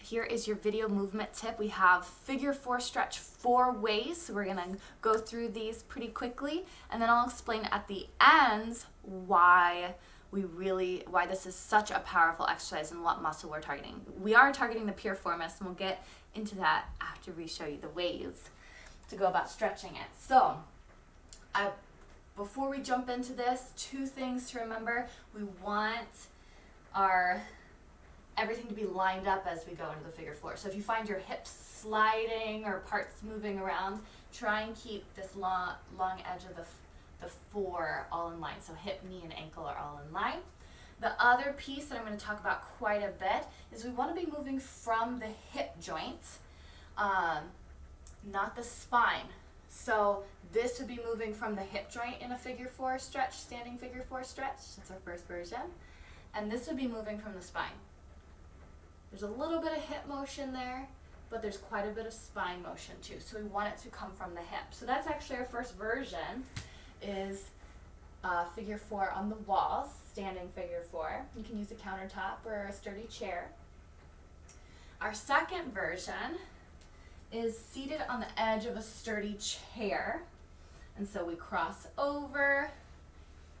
here is your video movement tip. We have figure 4 stretch 4 ways. So we're gonna go through these pretty quickly, and then I'll explain at the end why this is such a powerful exercise and what muscle we're targeting. We are targeting the piriformis, and we'll get into that after we show you the ways to go about stretching it. So before we jump into this, 2 things to remember. We want everything to be lined up as we go into the figure 4. So if you find your hips sliding or parts moving around, try and keep this long edge of the 4 all in line. So hip, knee, and ankle are all in line. The other piece that I'm going to talk about quite a bit is we want to be moving from the hip joint, not the spine. So this would be moving from the hip joint in a figure 4 stretch, standing figure 4 stretch. That's our first version. And this would be moving from the spine. There's a little bit of hip motion there, but there's quite a bit of spine motion too. So we want it to come from the hip. So that's actually our first version, is figure 4 on the walls, standing figure 4. You can use a countertop or a sturdy chair. Our second version is seated on the edge of a sturdy chair. And so we cross over.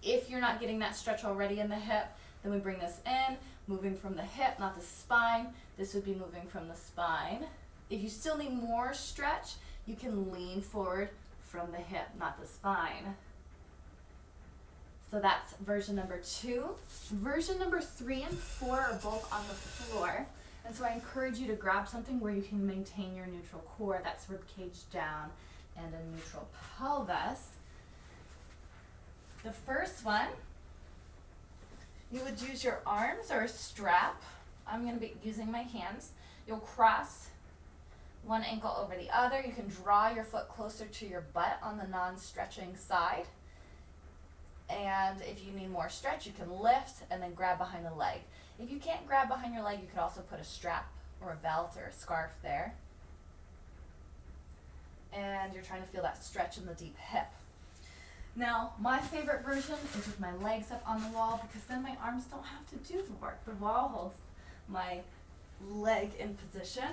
If you're not getting that stretch already in the hip, then we bring this in, moving from the hip, not the spine. This would be moving from the spine. If you still need more stretch, you can lean forward from the hip, not the spine. So that's version number 2. Version number 3 and 4 are both on the floor. And so I encourage you to grab something where you can maintain your neutral core. That's rib cage down and a neutral pelvis. The first one, you would use your arms or a strap. I'm going to be using my hands. You'll cross one ankle over the other. You can draw your foot closer to your butt on the non-stretching side. And if you need more stretch, you can lift and then grab behind the leg. If you can't grab behind your leg, you could also put a strap or a belt or a scarf there. And you're trying to feel that stretch in the deep hip. Now, my favorite version is with my legs up on the wall, because then my arms don't have to do the work. The wall holds my leg in position.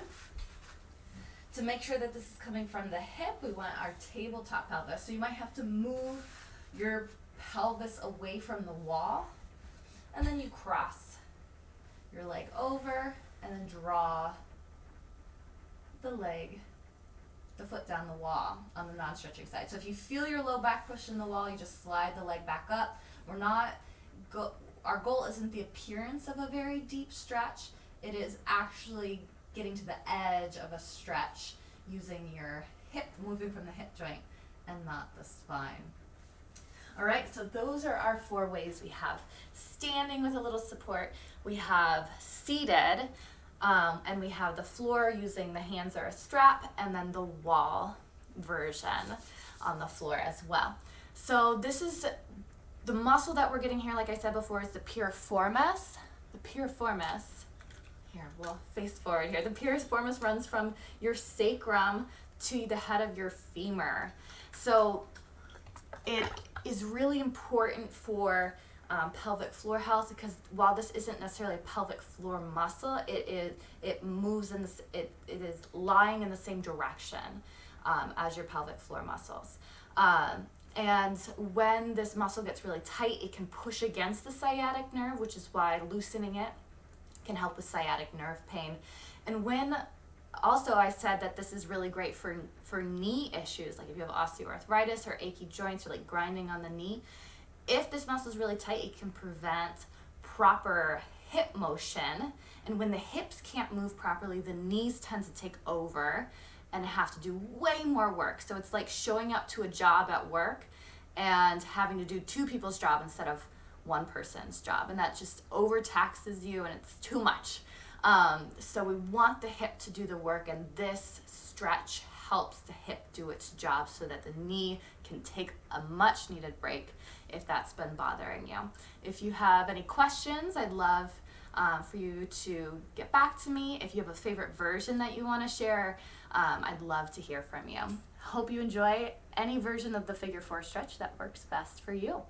To make sure that this is coming from the hip, we want our tabletop pelvis. So you might have to move your pelvis away from the wall, and then you cross your leg over and then draw the foot down the wall on the non-stretching side. So if you feel your low back push in the wall, you just slide the leg back up. Our goal isn't the appearance of a very deep stretch. It is actually getting to the edge of a stretch using your hip, moving from the hip joint and not the spine. All right, so those are our 4 ways. We have standing with a little support, we have seated, and we have the floor using the hands or a strap, and then the wall version on the floor as well. So this is the muscle that we're getting here, like I said before, is the piriformis. The piriformis, here, we'll face forward here. The piriformis runs from your sacrum to the head of your femur. So it is really important for pelvic floor health, because while this isn't necessarily a pelvic floor muscle, it moves in this, it is lying in the same direction as your pelvic floor muscles. And when this muscle gets really tight, it can push against the sciatic nerve, which is why loosening it can help with sciatic nerve pain. And also, I said that this is really great for knee issues, like if you have osteoarthritis or achy joints or like grinding on the knee. If this muscle is really tight, it can prevent proper hip motion. And when the hips can't move properly, the knees tend to take over and have to do way more work. So it's like showing up to a job at work and having to do 2 people's job instead of 1 person's job. And that just overtaxes you, and it's too much. So we want the hip to do the work, and this stretch helps the hip do its job so that the knee can take a much needed break if that's been bothering you. If you have any questions, I'd love for you to get back to me. If you have a favorite version that you want to share, I'd love to hear from you. Hope you enjoy any version of the figure 4 stretch that works best for you.